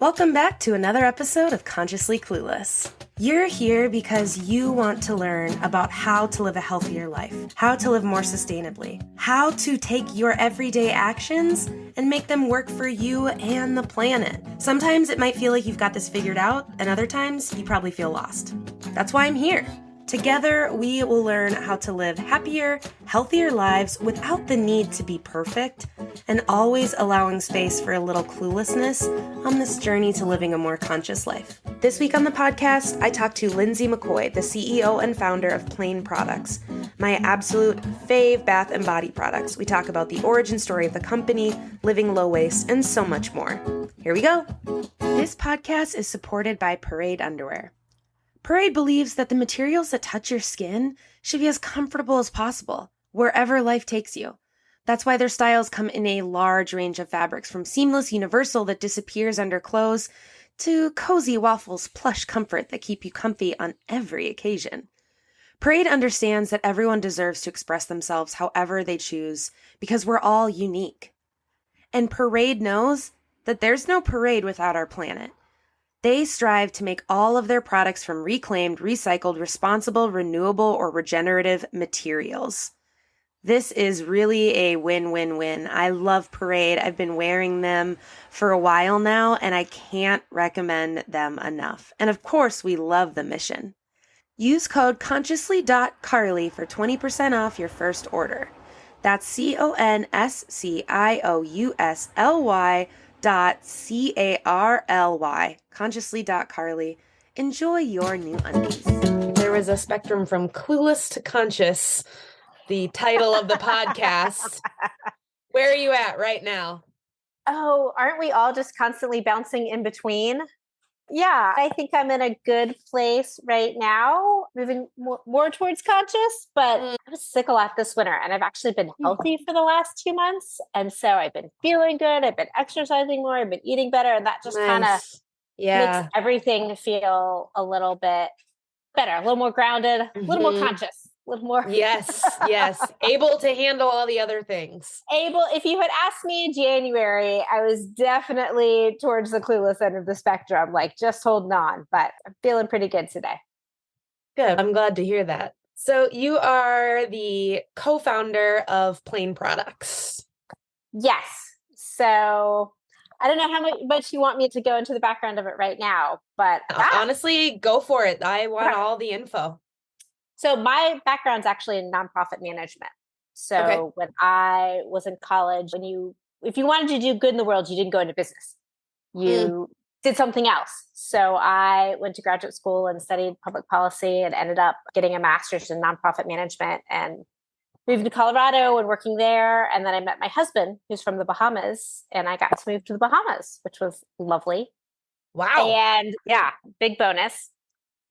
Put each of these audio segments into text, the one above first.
Welcome back to another episode of Consciously Clueless. You're here because you want to learn about how to live a healthier life, how to live more sustainably, how to take your everyday actions and make them work for you and the planet. Sometimes it might feel like you've got this figured out, and other times you probably feel lost. That's why I'm here. Together, we will learn how to live happier, healthier lives without the need to be perfect, and always allowing space for a little cluelessness on this journey to living a more conscious life. This week on the podcast, I talked to Lindsay McCoy, the CEO and founder of Plaine products, my absolute fave bath and body products. We talk about the origin story of the company, living low waste, and so much more. Here we go. This podcast is supported by Parade Underwear. Parade believes that the materials that touch your skin should be as comfortable as possible, wherever life takes you. That's why their styles come in a large range of fabrics, from seamless universal that disappears under clothes, to cozy waffles plush comfort that keep you comfy on every occasion. Parade understands that everyone deserves to express themselves however they choose, because we're all unique. And Parade knows that there's no parade without our planet. They strive to make all of their products from reclaimed, recycled, responsible, renewable, or regenerative materials. This is really a win-win-win. I love Parade. I've been wearing them for a while now, and I can't recommend them enough. And of course, we love the mission. Use code consciously.carly for 20% off your first order. That's consciously.carly, consciously.carly. Enjoy your new undies. There was a spectrum from clueless to conscious, the title of the podcast. Where are you at right now? Oh, aren't we all just constantly bouncing in between? Yeah, I think I'm in a good place right now, moving more towards conscious, but I was sick a lot this winter, and I've actually been healthy for the last 2 months. And so I've been feeling good. I've been exercising more. I've been eating better. And that just kind of makes everything feel a little bit better, a little more grounded, a little more conscious, a little more. Yes. Able to handle all the other things. If you had asked me in January, I was definitely towards the clueless end of the spectrum, like just holding on, but I'm feeling pretty good today. Good. I'm glad to hear that. So you are the co-founder of Plaine Products. Yes. So I don't know how much you want me to go into the background of it right now, but honestly, go for it. I want all the info. So my background's actually in nonprofit management. So when I was in college, if you wanted to do good in the world, you didn't go into business. You did something else. So I went to graduate school and studied public policy and ended up getting a master's in nonprofit management and moved to Colorado and working there. And then I met my husband, who's from the Bahamas, and I got to move to the Bahamas, which was lovely. Wow. And yeah, big bonus.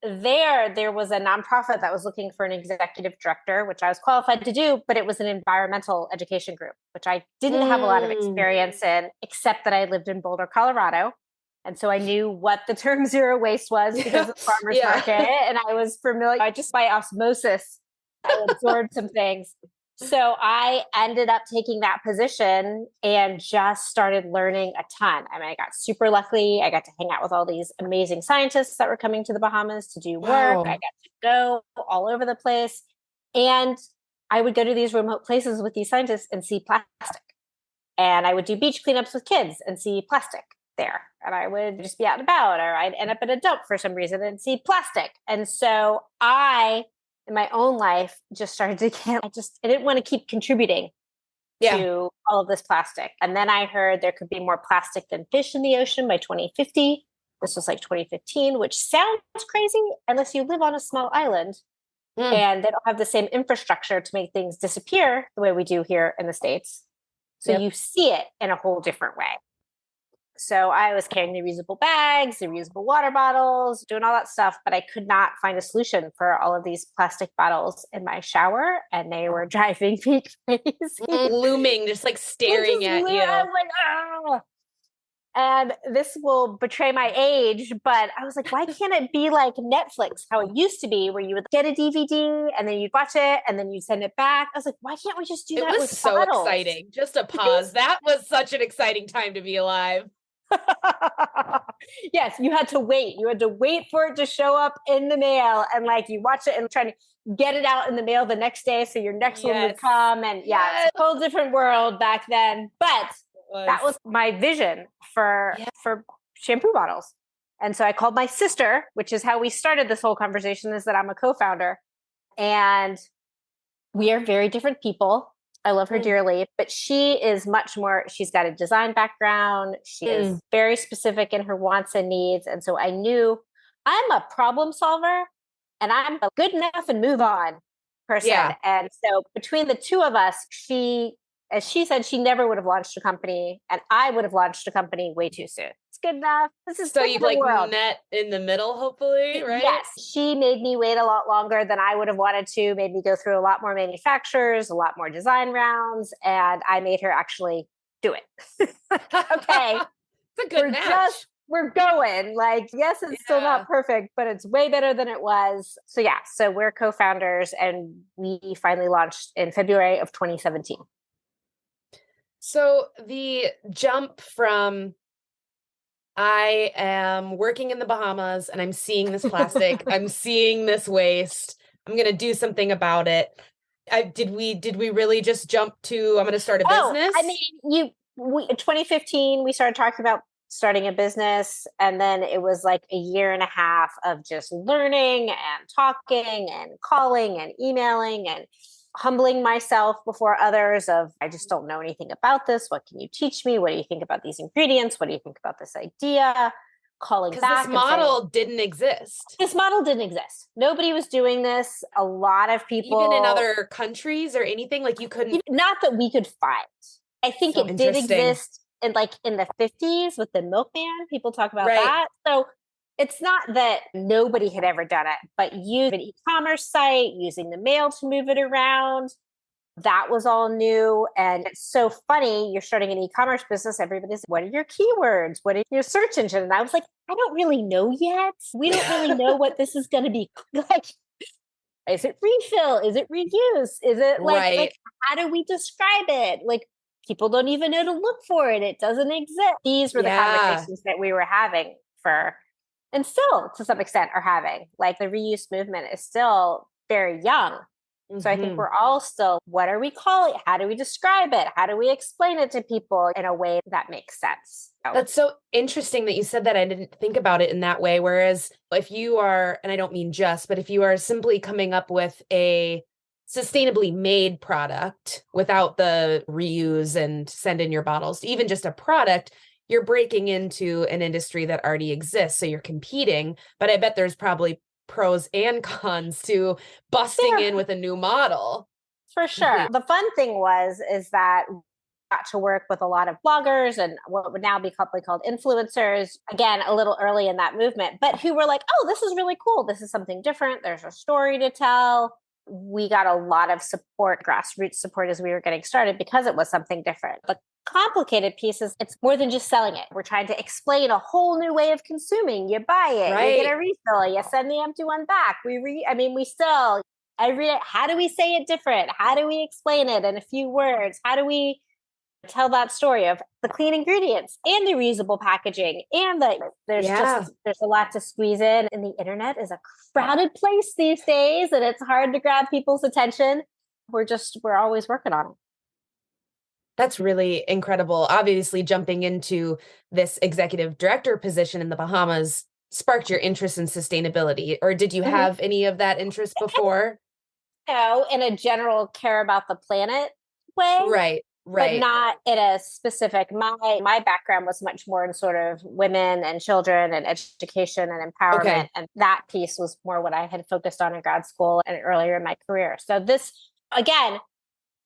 There was a nonprofit that was looking for an executive director, which I was qualified to do, but it was an environmental education group, which I didn't have a lot of experience in, except that I lived in Boulder, Colorado. And so I knew what the term zero waste was because of the farmer's market. And I was familiar, just by osmosis, I absorbed some things. So I ended up taking that position and just started learning a ton. I mean, I got super lucky. I got to hang out with all these amazing scientists that were coming to the Bahamas to do work. Wow. I got to go all over the place. And I would go to these remote places with these scientists and see plastic. And I would do beach cleanups with kids and see plastic there. And I would just be out and about, or I'd end up at a dump for some reason and see plastic. And so in my own life, just started to I didn't want to keep contributing to all of this plastic. And then I heard there could be more plastic than fish in the ocean by 2050. This was like 2015, which sounds crazy unless you live on a small island and they don't have the same infrastructure to make things disappear the way we do here in the States. So you see it in a whole different way. So I was carrying the reusable bags, the reusable water bottles, doing all that stuff, but I could not find a solution for all of these plastic bottles in my shower, and they were driving me crazy. Looming, just like staring at you. I was like, oh. And this will betray my age, but I was like, why can't it be like Netflix, how it used to be, where you would get a DVD and then you'd watch it and then you'd send it back? I was like, why can't we just do that with bottles? It was so exciting. Just a pause. That was such an exciting time to be alive. Yes, you had to wait. You had to wait for it to show up in the mail, and like you watch it and try to get it out in the mail the next day so your next one would come. And yeah, it's a whole different world back then. But that was my vision for shampoo bottles. And so I called my sister, which is how we started this whole conversation, is that I'm a co-founder. And we are very different people. I love her dearly, but she is much more, she's got a design background. She is very specific in her wants and needs. And so I knew I'm a problem solver and I'm a good enough and move on person. Yeah. And so between the two of us, as she said, she never would have launched a company, and I would have launched a company way too soon. It's good enough. This is so you've like world. Met in the middle, hopefully, right? Yes. She made me wait a lot longer than I would have wanted to, made me go through a lot more manufacturers, a lot more design rounds, and I made her actually do it. Okay. It's a good match. We're going. Like, yes, it's still not perfect, but it's way better than it was. So so we're co-founders, and we finally launched in February of 2017. So the jump from I am working in the Bahamas and I'm seeing this plastic, I'm seeing this waste, I'm going to do something about it. Did we really just jump to, I'm going to start a business? I mean, in 2015, we started talking about starting a business. And then it was like a year and a half of just learning and talking and calling and emailing and humbling myself before others of, I just don't know anything about this. What can you teach me? What do you think about these ingredients? What do you think about this idea? Calling back. This model didn't exist. This model didn't exist. Nobody was doing this. A lot of people. Even in other countries or anything, like you couldn't. Not that we could find. I think it did exist in the 50s with the milkman. People talk about that. So it's not that nobody had ever done it, but using an e-commerce site, using the mail to move it around, that was all new. And it's so funny. You're starting an e-commerce business. Everybody's, what are your keywords? What is your search engine? And I was like, I don't really know yet. We don't really know what this is going to be like. Is it refill? Is it reuse? Is it like, how do we describe it? Like, people don't even know to look for it. It doesn't exist. These were the conversations that we were having and still to some extent are having. Like, the reuse movement is still very young. So I think we're all still, what are we calling it? How do we describe it? How do we explain it to people in a way that makes sense? That's so interesting that you said that. I didn't think about it in that way. Whereas if you are, and I don't mean just, but if you are simply coming up with a sustainably made product without the reuse and send in your bottles, even just a product, you're breaking into an industry that already exists. So you're competing, but I bet there's probably pros and cons to busting in with a new model. For sure. The fun thing is that we got to work with a lot of bloggers and what would now be probably called influencers, again, a little early in that movement, but who were like, oh, this is really cool. This is something different. There's a story to tell. We got a lot of support, grassroots support, as we were getting started because it was something different. The complicated piece is it's more than just selling it. We're trying to explain a whole new way of consuming. You buy it, you get a refill, you send the empty one back. I read it. How do we say it different? How do we explain it in a few words? How do we tell that story of the clean ingredients and the reusable packaging and there's a lot to squeeze in, and the internet is a crowded place these days and it's hard to grab people's attention. We're always working on it. That's really incredible. Obviously, jumping into this executive director position in the Bahamas sparked your interest in sustainability, or did you have any of that interest before? No, in a general care about the planet way. Right. But not in a specific, my background was much more in sort of women and children and education and empowerment. Okay. And that piece was more what I had focused on in grad school and earlier in my career. So this, again,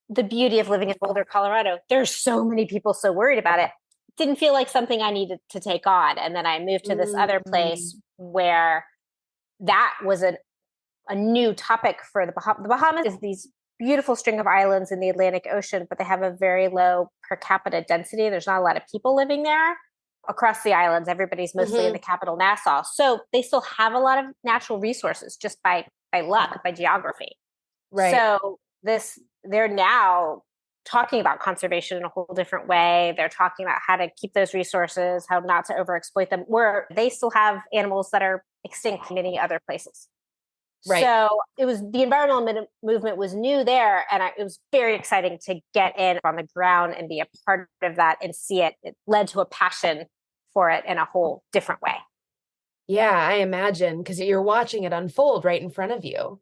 the beauty of living in Boulder, Colorado, there's so many people so worried about it. Didn't feel like something I needed to take on. And then I moved to this other place where that was a new topic for the Bahamas. Is these beautiful string of islands in the Atlantic Ocean, but they have a very low per capita density. There's not a lot of people living there. Across the islands, everybody's mostly in the capital, Nassau. So they still have a lot of natural resources just by luck, by geography. Right. So they're now talking about conservation in a whole different way. They're talking about how to keep those resources, how not to overexploit them, where they still have animals that are extinct in many other places. Right. So it was, the environmental movement was new there. And it was very exciting to get in on the ground and be a part of that and see it. It led to a passion for it in a whole different way. Yeah, I imagine, because you're watching it unfold right in front of you.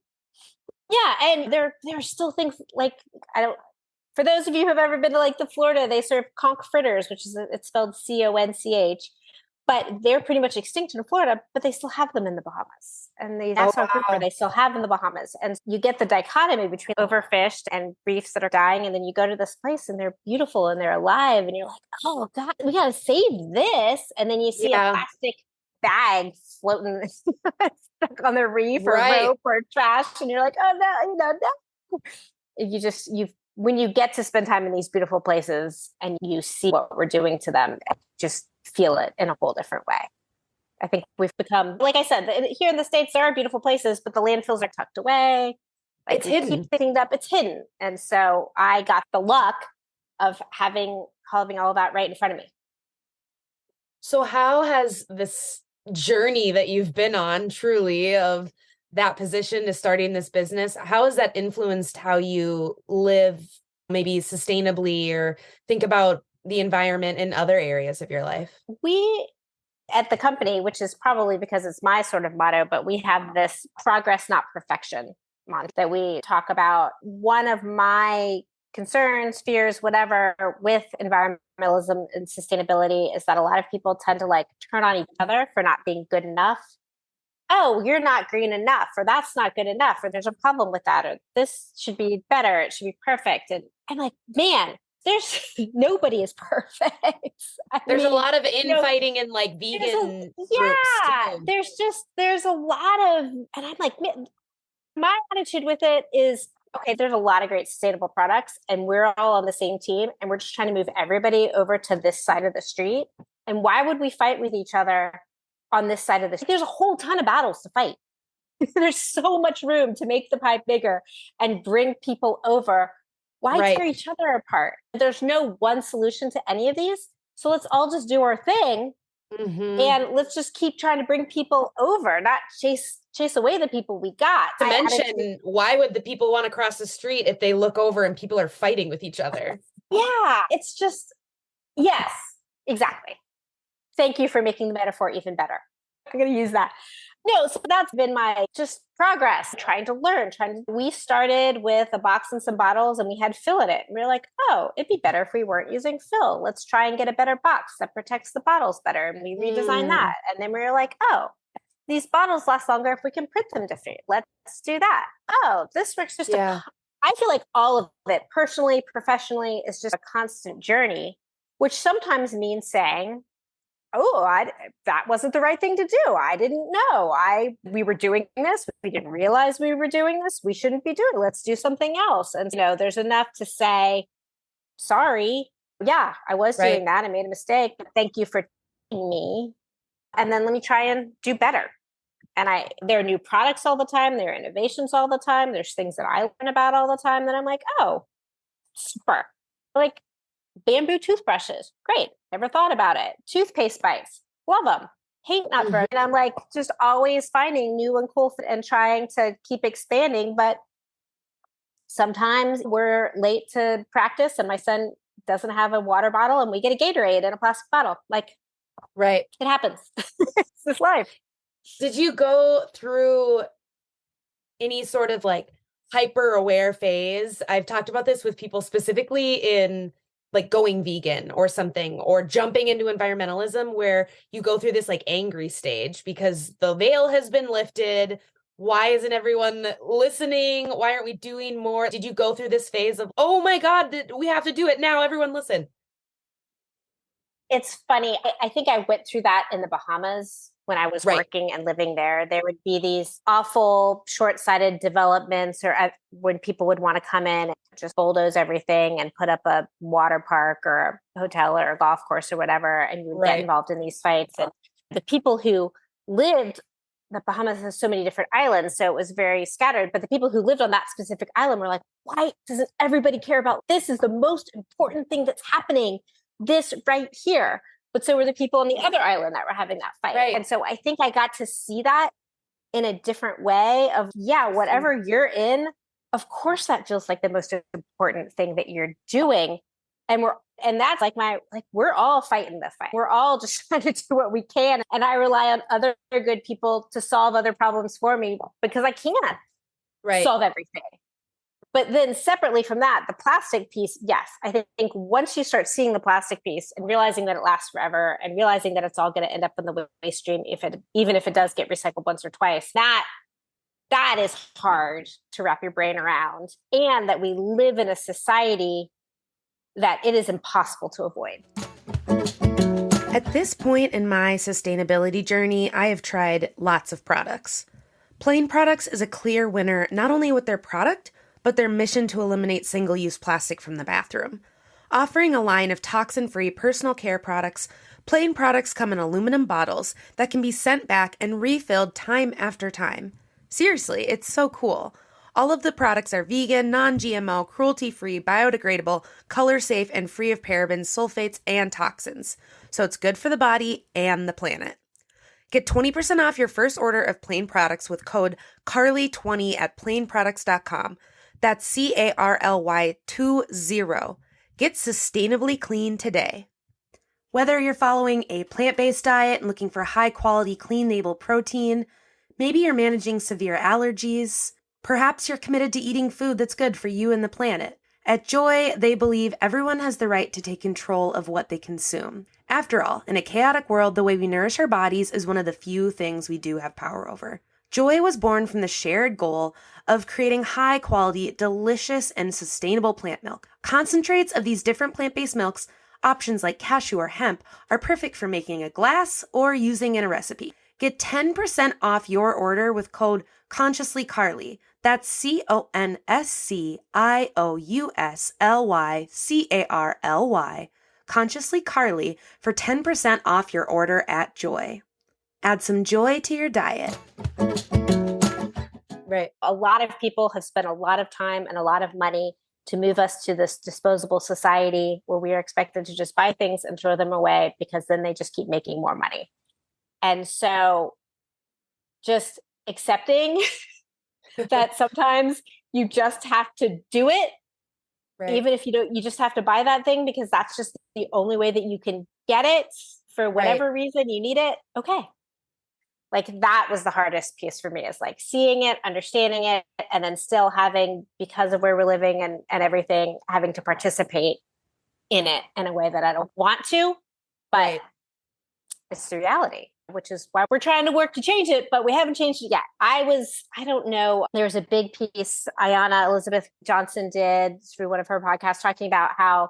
Yeah. And there are still things like, for those of you who have ever been to like the Florida, they serve conch fritters, which is, it's spelled CONCH, but they're pretty much extinct in Florida, but they still have them in the Bahamas. And the national grouper, they still have in the Bahamas. And you get the dichotomy between overfished and reefs that are dying. And then you go to this place and they're beautiful and they're alive. And you're like, oh God, we got to save this. And then you see a plastic bag floating stuck on the reef or rope or trash. And you're like, oh no. When you get to spend time in these beautiful places and you see what we're doing to them, just feel it in a whole different way. I think we've become, like I said, here in the States, there are beautiful places, but the landfills are tucked away. Like, it's hidden. Keep cleaned up. It's hidden. And so I got the luck of having all of that right in front of me. So how has this journey that you've been on, truly, of that position to starting this business, how has that influenced how you live maybe sustainably or think about the environment in other areas of your life? We at the company, which is probably because it's my sort of motto, but we have this progress, not perfection month that we talk about. One of my concerns, fears, whatever, with environmentalism and sustainability is that a lot of people tend to like turn on each other for not being good enough. Oh, you're not green enough, or that's not good enough, or there's a problem with that, or this should be better, it should be perfect. And I'm like, man, there's nobody is perfect. There's a lot of infighting in like vegan groups too. There's a lot of, and I'm like, my attitude with it is, okay, there's a lot of great sustainable products and we're all on the same team and we're just trying to move everybody over to this side of the street. And why would we fight with each other on this side of the street? There's a whole ton of battles to fight. There's so much room to make the pie bigger and bring people over. Why tear each other apart? There's no one solution to any of these. So let's all just do our thing. Mm-hmm. And let's just keep trying to bring people over, not chase away the people we got. To mention, why would the people want to cross the street if they look over and people are fighting with each other? Yeah, it's just, yes, exactly. Thank you for making the metaphor even better. I'm going to use that. No, so that's been my just progress, trying to learn, we started with a box and some bottles and we had fill in it. And we were like, oh, it'd be better if we weren't using fill. Let's try and get a better box that protects the bottals better. And we redesigned that. And then we were like, oh, these bottles last longer if we can print them different. Let's do that. Oh, this works just I feel like all of it, personally, professionally, is just a constant journey, which sometimes means saying, oh, that wasn't the right thing to do. I didn't know. We were doing this. We didn't realize we were doing this. We shouldn't be doing it. Let's do something else. And, there's enough to say, sorry. Yeah, I was doing that. I made a mistake. But thank you for teaching me. And then let me try and do better. And there are new products all the time. There are innovations all the time. There's things that I learn about all the time that I'm like, oh, super. Like, bamboo toothbrushes, great. Never thought about it. Toothpaste bites, love them. Hate not for. And I'm like just always finding new and cool and trying to keep expanding. But sometimes we're late to practice, and my son doesn't have a water bottle, and we get a Gatorade in a plastic bottle. Like, it happens. It's this life. Did you go through any sort of like hyper aware phase? I've talked about this with people specifically in like going vegan or something, or jumping into environmentalism, where you go through this like angry stage because the veil has been lifted. Why isn't everyone listening? Why aren't we doing more? Did you go through this phase of, oh my God, we have to do it now, everyone listen? It's funny. I think I went through that in the Bahamas when I was working and living there. There would be these awful short-sighted developments, or when people would want to come in and just bulldoze everything and put up a water park or a hotel or a golf course or whatever, and you would get involved in these fights. And the people who lived the Bahamas has so many different islands, so it was very scattered. But the people who lived on that specific island were like, why doesn't everybody care about this? Is the most important thing that's happening, this right here. But so were the people on the other island that were having that fight. Right. And so I think I got to see that in a different way of, yeah, whatever you're in, of course that feels like the most important thing that you're doing. And that's like we're all fighting the fight. We're all just trying to do what we can. And I rely on other good people to solve other problems for me because I can't solve everything. But then separately from that, the plastic piece, yes, I think once you start seeing the plastic piece and realizing that it lasts forever and realizing that it's all going to end up in the waste stream, even if it does get recycled once or twice, that is hard to wrap your brain around. And that we live in a society that it is impossible to avoid. At this point in my sustainability journey, I have tried lots of products. Plaine Products is a clear winner not only with their product, but their mission to eliminate single-use plastic from the bathroom. Offering a line of toxin-free personal care products, Plaine Products come in aluminum bottles that can be sent back and refilled time after time. Seriously, it's so cool. All of the products are vegan, non-GMO, cruelty-free, biodegradable, color-safe, and free of parabens, sulfates, and toxins. So it's good for the body and the planet. Get 20% off your first order of Plaine Products with code CARLY20 at plaineproducts.com. That's CARLY20. Get sustainably clean today. Whether you're following a plant-based diet and looking for high-quality, clean-label protein, maybe you're managing severe allergies, perhaps you're committed to eating food that's good for you and the planet. At Joy, they believe everyone has the right to take control of what they consume. After all, in a chaotic world, the way we nourish our bodies is one of the few things we do have power over. Joy was born from the shared goal of creating high-quality, delicious, and sustainable plant milk. Concentrates of these different plant-based milks, options like cashew or hemp, are perfect for making a glass or using in a recipe. Get 10% off your order with code CONSCIOUSLYCARLY. That's CONSCIOUSLYCARLY. Consciously Carly for 10% off your order at Joy. Add some joy to your diet. Right. A lot of people have spent a lot of time and a lot of money to move us to this disposable society where we are expected to just buy things and throw them away because then they just keep making more money. And so just accepting that sometimes you just have to do it, even if you just have to buy that thing because that's just the only way that you can get it for whatever reason you need it. Okay. Like that was the hardest piece for me is like seeing it, understanding it, and then still having, because of where we're living and everything, having to participate in it in a way that I don't want to, but it's the reality, which is why we're trying to work to change it, but we haven't changed it yet. I don't know, there was a big piece Ayanna Elizabeth Johnson did through one of her podcasts talking about how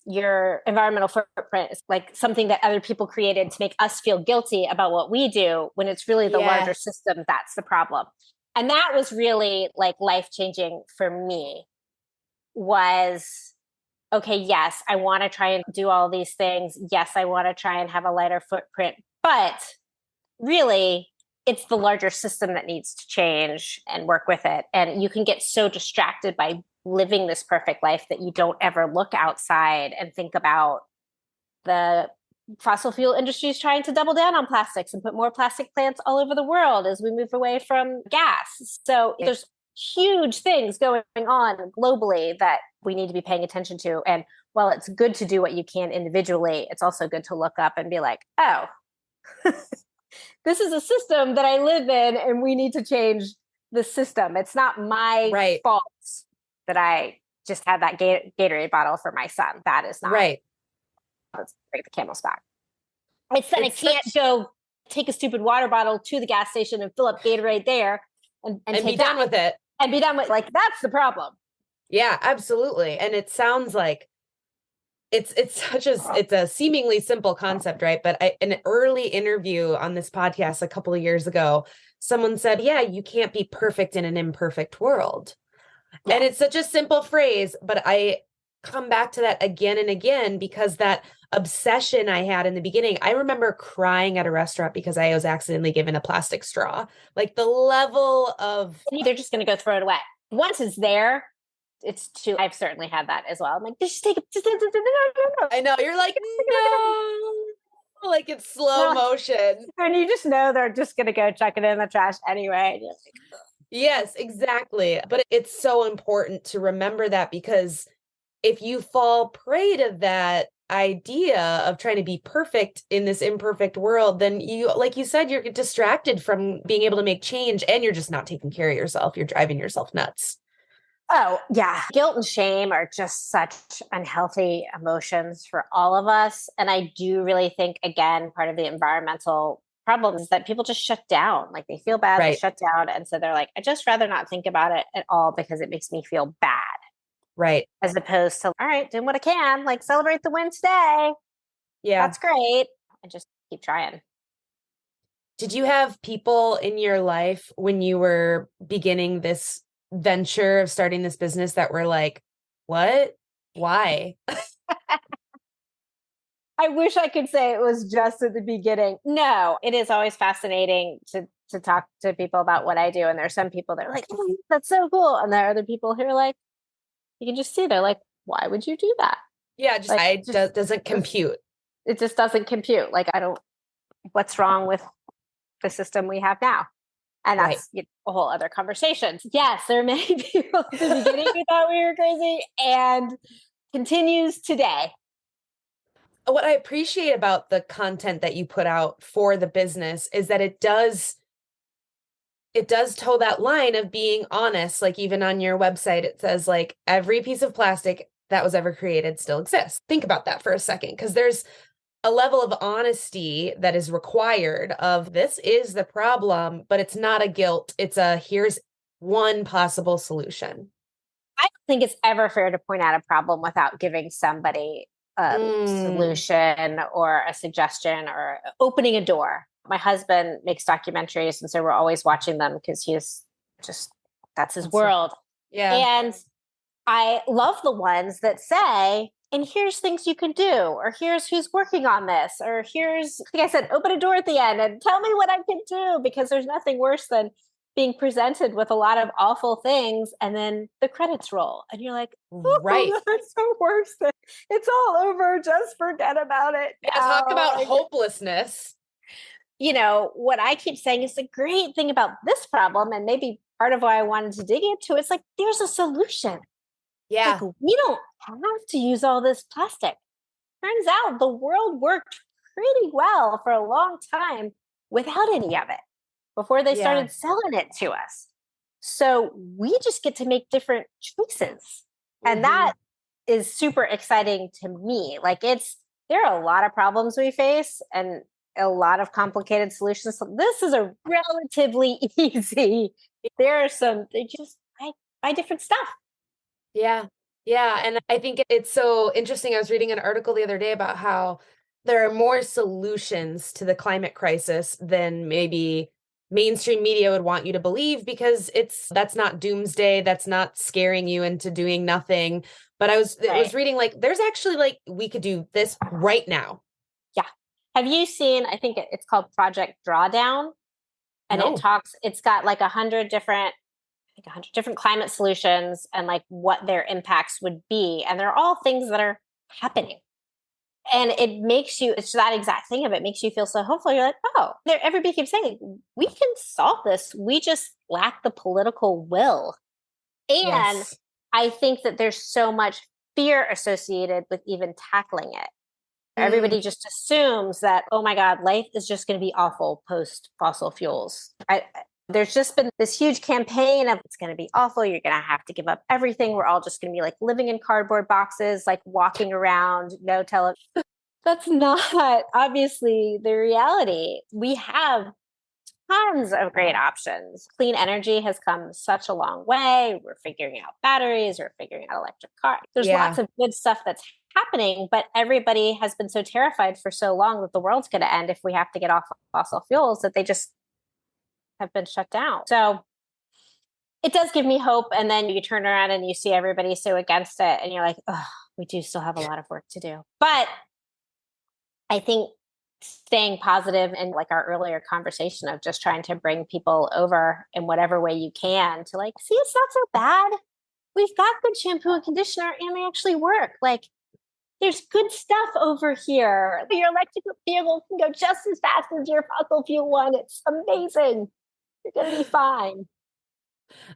your environmental footprint is like something that other people created to make us feel guilty about what we do when it's really the larger system that's the problem. And that was really like life-changing for me was, okay, yes, I want to try and do all these things. Yes, I want to try and have a lighter footprint, but really it's the larger system that needs to change and work with it. And you can get so distracted by living this perfect life that you don't ever look outside and think about the fossil fuel industry is trying to double down on plastics and put more plastic plants all over the world as we move away from gas. So there's huge things going on globally that we need to be paying attention to. And while it's good to do what you can individually, it's also good to look up and be like, oh, this is a system that I live in and we need to change the system. It's not my fault that I just had that Gatorade bottle for my son. That is not right. Let's break the camel's back. It's that I can't go take a stupid water bottle to the gas station and fill up Gatorade there and be done with it. And be done with, like, that's the problem. Yeah, absolutely. And it sounds like it's a seemingly simple concept, right? But in an early interview on this podcast a couple of years ago, someone said, yeah, you can't be perfect in an imperfect world. And it's such a simple phrase, but I come back to that again and again because that obsession I had in the beginning. I remember crying at a restaurant because I was accidentally given a plastic straw. Like the level of They're just going to go throw it away. Once it's there, it's too. I've certainly had that as well. I'm like, just take it. I know you're like, no, like it's slow motion. And you just know they're just going to go chuck it in the trash anyway. Yes, exactly. But it's so important to remember that, because if you fall prey to that idea of trying to be perfect in this imperfect world, then you, like you said, you're distracted from being able to make change, and you're just not taking care of yourself. You're driving yourself nuts. Oh, yeah. Guilt and shame are just such unhealthy emotions for all of us. And I do really think, again, part of the environmental problem is that people just shut down. Like they feel bad, they shut down. And so they're like, I just rather not think about it at all because it makes me feel bad. Right. As opposed to, all right, doing what I can, like celebrate the win today. Yeah. That's great. And just keep trying. Did you have people in your life when you were beginning this venture of starting this business that were like, what? Why? I wish I could say it was just at the beginning. No, it is always fascinating to talk to people about what I do. And there's some people that are like, oh, that's so cool. And there are other people who are like, you can just see they're like, why would you do that? Yeah, doesn't compute. It just doesn't compute. Like, what's wrong with the system we have now? And that's a whole other conversation. Yes, there are many people at the beginning who thought we were crazy and continues today. What I appreciate about the content that you put out for the business is that it does toe that line of being honest. Like even on your website, it says like every piece of plastic that was ever created still exists. Think about that for a second, because there's a level of honesty that is required of this is the problem, but it's not a guilt. It's here's one possible solution. I don't think it's ever fair to point out a problem without giving somebody a solution or a suggestion or opening a door. My husband makes documentaries, and so we're always watching them because that's his world. Yeah. And I love the ones that say, and here's things you can do, or here's who's working on this, or here's, like I said, open a door at the end and tell me what I can do, because there's nothing worse than being presented with a lot of awful things and then the credits roll and you're like, right, that's the worst thing. It's all over. Just forget about it. Yeah, talk about hopelessness. You know, what I keep saying is the great thing about this problem, and maybe part of why I wanted to dig into it's like, there's a solution. Yeah. Like, we don't have to use all this plastic. Turns out the world worked pretty well for a long time without any of it before they started selling it to us. So we just get to make different choices. And that is super exciting to me. Like there are a lot of problems we face and a lot of complicated solutions. So this is a relatively easy. There are they just buy different stuff. Yeah. Yeah. And I think it's so interesting. I was reading an article the other day about how there are more solutions to the climate crisis than maybe mainstream media would want you to believe, because that's not doomsday. That's not scaring you into doing nothing. But I was reading like, there's actually like, we could do this right now. Yeah. Have you seen, I think it's called Project Drawdown, and it's got like 100 different climate solutions and like what their impacts would be. And they're all things that are happening. And it makes you, it's that exact thing of it makes you feel so hopeful. You're like, oh, everybody keeps saying, we can solve this. We just lack the political will. And I think that there's so much fear associated with even tackling it. Everybody just assumes that, oh my God, life is just going to be awful post fossil fuels. There's just been this huge campaign of it's going to be awful. You're going to have to give up everything. We're all just going to be like living in cardboard boxes, like walking around, no television. That's not obviously the reality. We have tons of great options. Clean energy has come such a long way. We're figuring out batteries. We're figuring out electric cars. There's lots of good stuff that's happening, but everybody has been so terrified for so long that the world's going to end if we have to get off fossil fuels that they just have been shut down. So it does give me hope. And then you turn around and you see everybody so against it and you're like, oh, we do still have a lot of work to do. But I think staying positive and like our earlier conversation of just trying to bring people over in whatever way you can to like, see, it's not so bad. We've got good shampoo and conditioner and they actually work. Like, there's good stuff over here. Your electric vehicle can go just as fast as your fossil fuel one. It's amazing. You're going to be fine.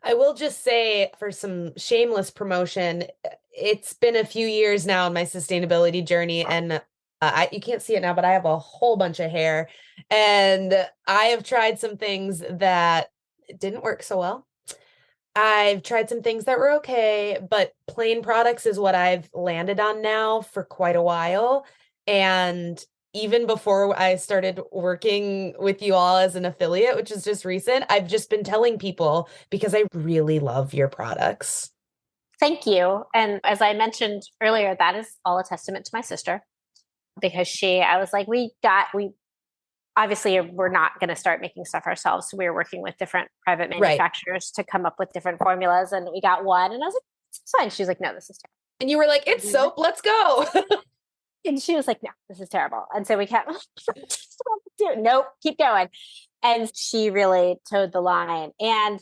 I will just say, for some shameless promotion, it's been a few years now in my sustainability journey, and you can't see it now, but I have a whole bunch of hair, and I have tried some things that didn't work so well. I've tried some things that were okay, but Plaine products is what I've landed on now for quite a while. And even before I started working with you all as an affiliate, which is just recent, I've just been telling people because I really love your products. Thank you. And as I mentioned earlier, that is all a testament to my sister because I was like, we obviously we're not going to start making stuff ourselves. So we were working with different private manufacturers to come up with different formulas. And we got one and I was like, it's fine. She was like, no, this is terrible. And you were like, it's soap, let's go. And she was like, no, this is terrible. And so we kept, nope, keep going. And she really towed the line. And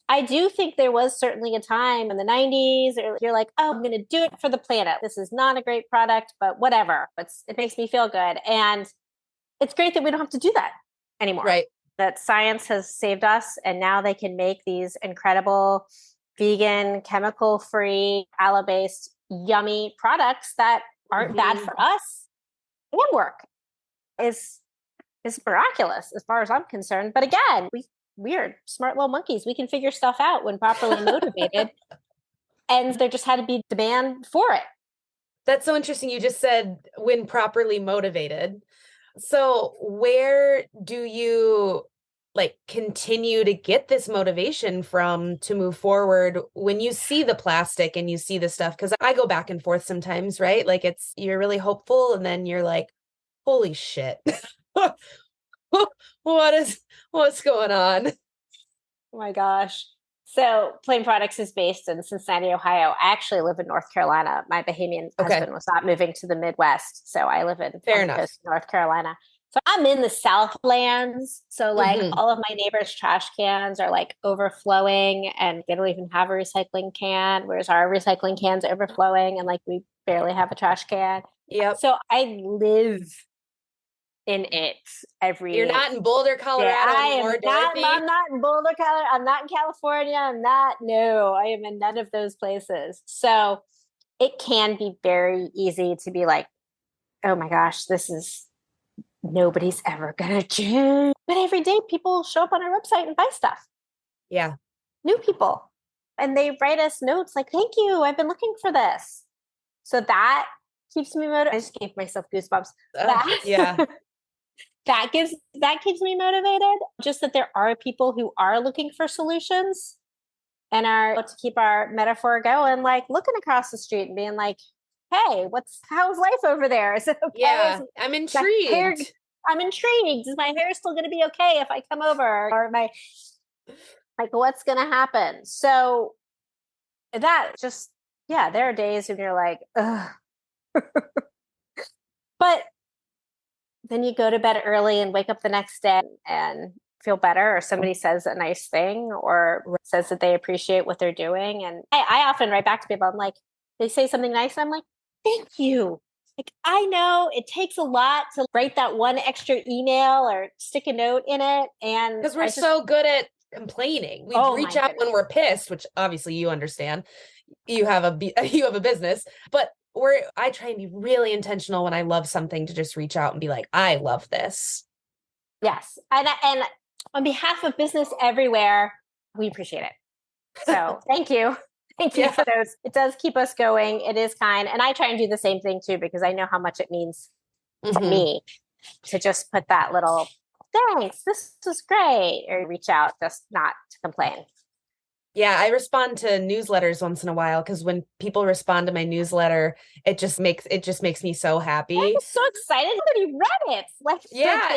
I do think there was certainly a time in the 90s or you're like, oh, I'm going to do it for the planet. This is not a great product, but whatever. It makes me feel good. And it's great that we don't have to do that anymore. Right. That science has saved us and now they can make these incredible vegan, chemical-free, aloe-based, yummy products that aren't bad for us and work. Is miraculous as far as I'm concerned. But again, we're smart little monkeys. We can figure stuff out when properly motivated. And there just had to be demand for it. That's so interesting. You just said when properly motivated. So where do you like continue to get this motivation from to move forward when you see the plastic and you see the stuff? Because I go back and forth sometimes, right? Like you're really hopeful and then you're like, holy shit. What's going on? Oh my gosh. So Plaine Products is based in Cincinnati, Ohio. I actually live in North Carolina. My Bahamian husband was not moving to the Midwest. So I live in the coast of North Carolina. So I'm in the Southlands. So like all of my neighbors' trash cans are like overflowing and they don't even have a recycling can, whereas our recycling can's overflowing and like we barely have a trash can. Yep. So I live in it every You're not in Boulder, Colorado anymore, Dorothy. I'm not in Boulder, Colorado. I'm not in California. I am in none of those places. So it can be very easy to be like, oh my gosh, nobody's ever gonna change. But every day people show up on our website and buy stuff. Yeah. New people. And they write us notes like, thank you, I've been looking for this. So that keeps me motivated. I just gave myself goosebumps. Yeah. That keeps me motivated. Just that there are people who are looking for solutions and are to keep our metaphor going, like looking across the street and being like, hey, how's life over there? Is it okay? Yeah, I'm intrigued. I'm intrigued. Is my hair still going to be okay if I come over? Or what's going to happen? So that just, there are days when you're like, ugh. But then you go to bed early and wake up the next day and feel better, or somebody says a nice thing or says that they appreciate what they're doing. And I often write back to people, I'm like, they say something nice. And I'm like, thank you. Like, I know it takes a lot to write that one extra email or stick a note in it. And because we're so good at complaining. We reach out when we're pissed, which obviously you understand. You have a business, but I try and be really intentional when I love something to just reach out and be like, I love this. Yes. And on behalf of business everywhere, we appreciate it. So thank you. Thank you for those. It does keep us going. It is kind. And I try and do the same thing too, because I know how much it means to me to just put that little, thanks, this was great, or reach out, just not to complain. Yeah, I respond to newsletters once in a while because when people respond to my newsletter, it just makes me so happy. I'm so excited that you read it. Like,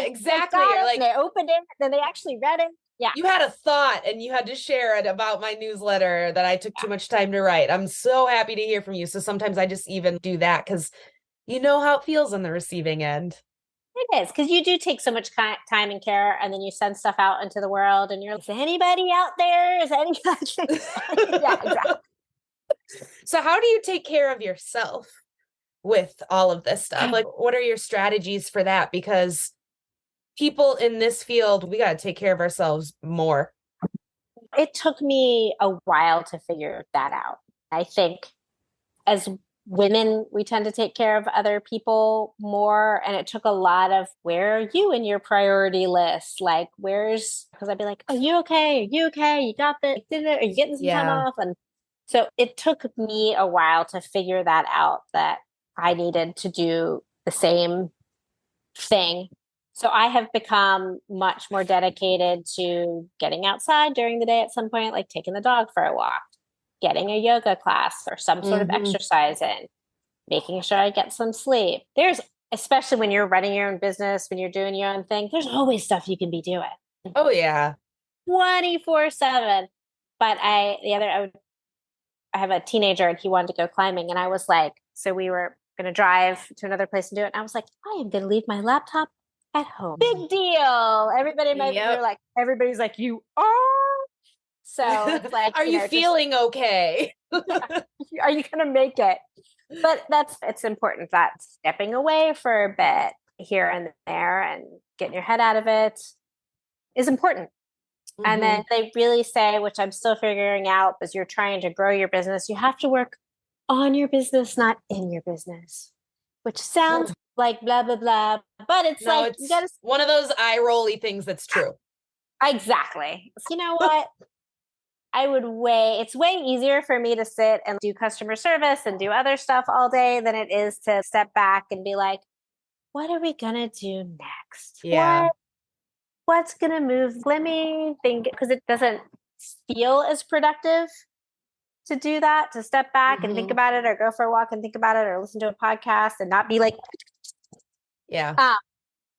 exactly. They opened it, then they actually read it. Yeah, you had a thought and you had to share it about my newsletter that I took too much time to write. I'm so happy to hear from you. So sometimes I just even do that because You know how it feels on the receiving end. It is, because you do take so much time and care, and then you send stuff out into the world, and you're like, is anybody out there? Is anybody? Yeah, exactly. So how do you take care of yourself with all of this stuff? Like, what are your strategies for that? Because people in this field, we got to take care of ourselves more. It took me a while to figure that out. I think as women, we tend to take care of other people more. And it took a lot of, where are you in your priority list? Like, because I'd be like, are you okay? Are you okay? You got this? Did it? Are you getting some time off? And so it took me a while to figure that out, that I needed to do the same thing. So I have become much more dedicated to getting outside during the day at some point, like taking the dog for a walk, getting a yoga class or some sort of exercise in, making sure I get some sleep. Especially when you're running your own business, when you're doing your own thing, there's always stuff you can be doing. Oh yeah. 24/7. But I have a teenager and he wanted to go climbing. And I was like, so we were going to drive to another place and do it. And I was like, I am going to leave my laptop at home. Big deal. Everybody's like, you are? So it's like, are you feeling okay? Are you going to make it? But it's important that stepping away for a bit here and there and getting your head out of it is important. And then they really say, which I'm still figuring out, as you're trying to grow your business, you have to work on your business, not in your business, which sounds like blah, blah, blah. But it's it's one of those eye-rolly things that's true. Exactly. You know what? It's way easier for me to sit and do customer service and do other stuff all day than it is to step back and be like, what are we going to do next? Yeah. What's going to move? Let me think, because it doesn't feel as productive to do that, to step back and think about it, or go for a walk and think about it, or listen to a podcast and not be like, yeah.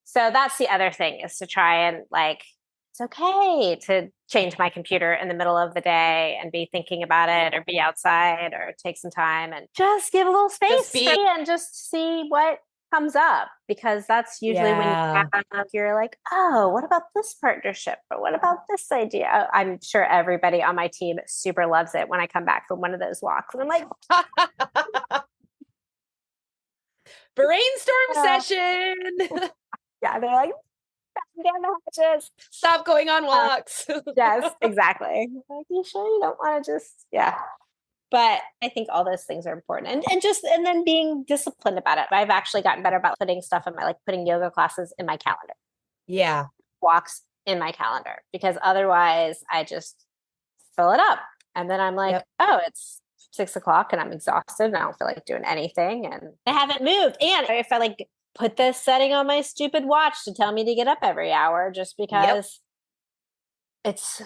So that's the other thing, is to try and it's okay to change my computer in the middle of the day and be thinking about it, or be outside, or take some time and just give a little space and just see what comes up, because that's usually when you're like, oh, what about this partnership, or what about this idea? I'm sure everybody on my team super loves it when I come back from one of those walks and I'm like, brainstorm session. Yeah, they're like, down the hatches, stop going on walks. Yes, exactly. Like, you sure you don't want to just But I think all those things are important, and then being disciplined about it. I've actually gotten better about putting stuff in putting yoga classes in my calendar. Yeah. Walks in my calendar, because otherwise I just fill it up. And then I'm like, oh, it's 6:00 and I'm exhausted and I don't feel like doing anything and I haven't moved. And if I put this setting on my stupid watch to tell me to get up every hour, just because it's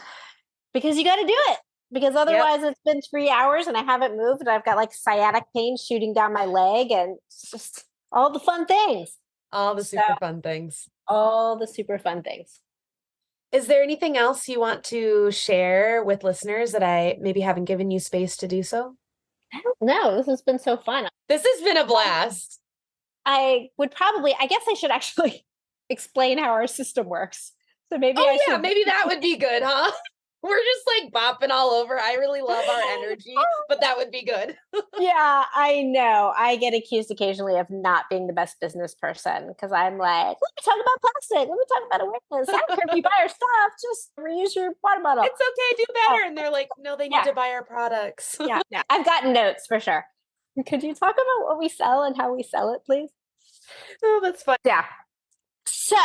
because you got to do it. Because otherwise it's been 3 hours and I haven't moved and I've got sciatic pain shooting down my leg, and it's just all the fun things. All the super fun things. All the super fun things. Is there anything else you want to share with listeners that I maybe haven't given you space to do so? I don't know. This has been so fun. This has been a blast. I guess I should actually explain how our system works. So maybe maybe that would be good, huh? We're just bopping all over. I really love our energy, but that would be good. Yeah, I know. I get accused occasionally of not being the best business person, because I'm like, let me talk about plastic. Let me talk about awareness. I don't care if you buy our stuff. Just reuse your water bottle. It's okay. Do better. And they're like, no, they need to buy our products. Yeah, I've gotten notes for sure. Could you talk about what we sell and how we sell it, please? Oh, that's fun. Yeah. So,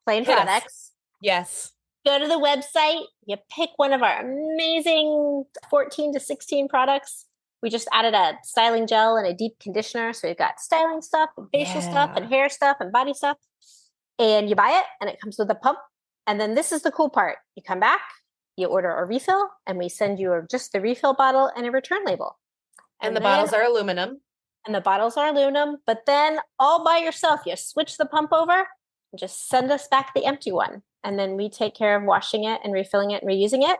Plaine products. Yes. Go to the website, you pick one of our amazing 14 to 16 products. We just added a styling gel and a deep conditioner. So we've got styling stuff and facial stuff and hair stuff and body stuff. And you buy it and it comes with a pump. And then this is the cool part. You come back, you order a refill, and we send you just the refill bottle and a return label. And the bottles are aluminum. But then all by yourself, you switch the pump over and just send us back the empty one. And then we take care of washing it and refilling it and reusing it.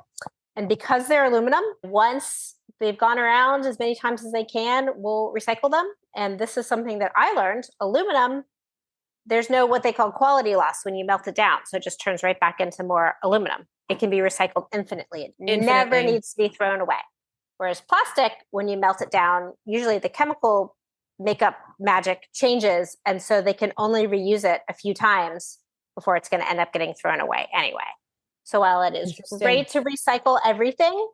And because they're aluminum, once they've gone around as many times as they can, we'll recycle them. And this is something that I learned. Aluminum, there's no what they call quality loss when you melt it down. So it just turns right back into more aluminum. It can be recycled infinitely. It never needs to be thrown away. Whereas plastic, when you melt it down, usually the chemical makeup magic changes. And so they can only reuse it a few times before it's going to end up getting thrown away anyway. So while it is great to recycle everything,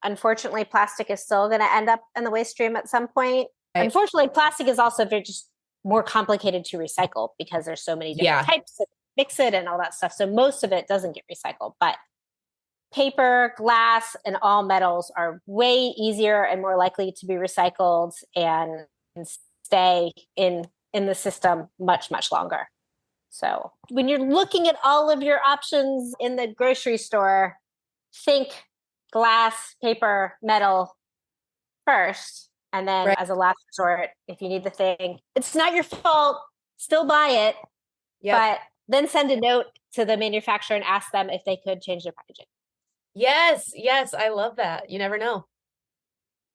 unfortunately, plastic is still going to end up in the waste stream at some point. Right. Unfortunately, plastic is also just more complicated to recycle because there's so many different types of mix it and all that stuff. So most of it doesn't get recycled, but paper, glass, and all metals are way easier and more likely to be recycled and stay in the system much, much longer. So when you're looking at all of your options in the grocery store, think glass, paper, metal first. And then as a last resort, if you need the thing, it's not your fault, still buy it. But then send a note to the manufacturer and ask them if they could change their packaging. Yes, I love that. You never know.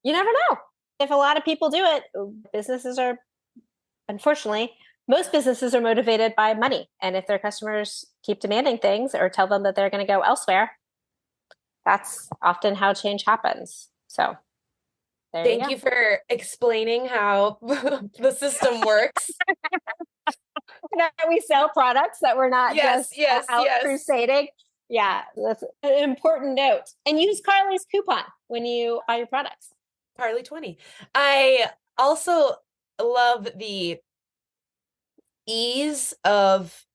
You never know. If a lot of people do it, businesses are, unfortunately, most businesses are motivated by money. And if their customers keep demanding things or tell them that they're going to go elsewhere, that's often how change happens. So thank you for explaining how the system works. That we sell products that we're not just out crusading. Yeah, that's an important note. And use Carly's coupon when you buy your products. Carly 20. I also love the ease of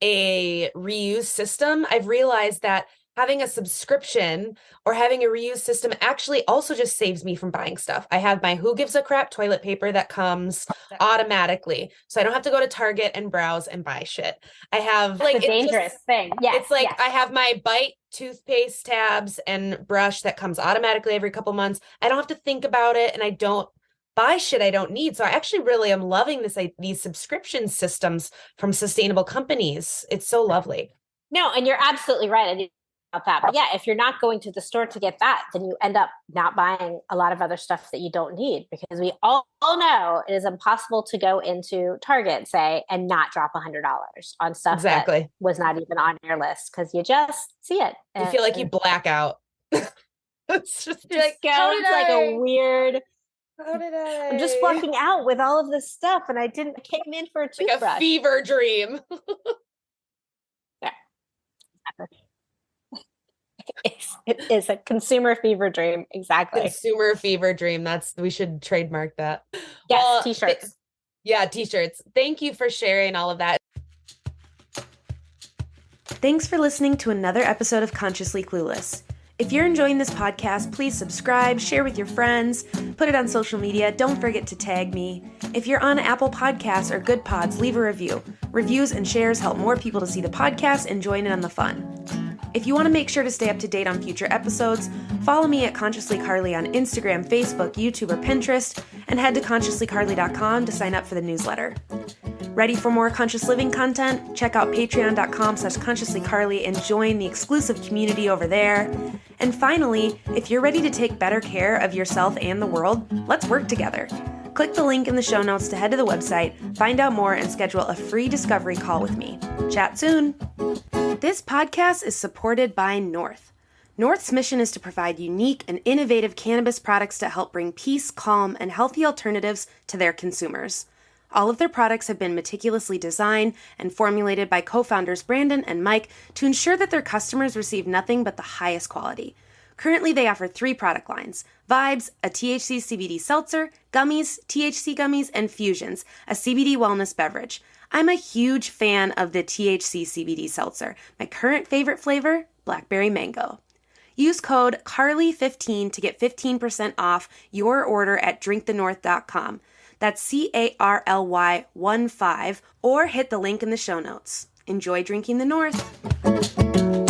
a reuse system. I've realized that having a subscription or having a reuse system actually also just saves me from buying stuff. I have my Who Gives a Crap toilet paper that comes automatically. So I don't have to go to Target and browse and buy shit. I have That's a dangerous thing. Yeah. It's like I have my Bite toothpaste tabs and brush that comes automatically every couple months. I don't have to think about it and I don't buy shit I don't need. So I actually really am loving these subscription systems from sustainable companies. It's so lovely. No, and you're absolutely right about that. But yeah, if you're not going to the store to get that, then you end up not buying a lot of other stuff that you don't need, because we all know it is impossible to go into Target, say, and not drop $100 on stuff that was not even on your list because you just see it. You feel like you black out. It's just like, sounds like a weird. I'm just walking out with all of this stuff and I came in for a toothbrush. Like a fever dream. Yeah. It is a consumer fever dream. Exactly. Consumer fever dream. We should trademark that. Yes, t-shirts. T-shirts. Thank you for sharing all of that. Thanks for listening to another episode of Consciously Clueless. If you're enjoying this podcast, please subscribe, share with your friends, put it on social media. Don't forget to tag me. If you're on Apple Podcasts or Good Pods, leave a review. Reviews and shares help more people to see the podcast and join in on the fun. If you want to make sure to stay up to date on future episodes, follow me at Consciously Carly on Instagram, Facebook, YouTube, or Pinterest, and head to consciouslycarly.com to sign up for the newsletter. Ready for more conscious living content? Check out patreon.com/consciouslycarly and join the exclusive community over there. And finally, if you're ready to take better care of yourself and the world, let's work together. Click the link in the show notes to head to the website, find out more, and schedule a free discovery call with me. Chat soon. This podcast is supported by North. North's mission is to provide unique and innovative cannabis products to help bring peace, calm, and healthy alternatives to their consumers. All of their products have been meticulously designed and formulated by co-founders Brandon and Mike to ensure that their customers receive nothing but the highest quality. Currently, they offer 3 product lines: Vibes, a THC CBD seltzer, Gummies, THC Gummies, and Fusions, a CBD wellness beverage. I'm a huge fan of the THC CBD seltzer. My current favorite flavor, blackberry mango. Use code CARLY15 to get 15% off your order at drinkthenorth.com. That's CARLY15, or hit the link in the show notes. Enjoy drinking the North.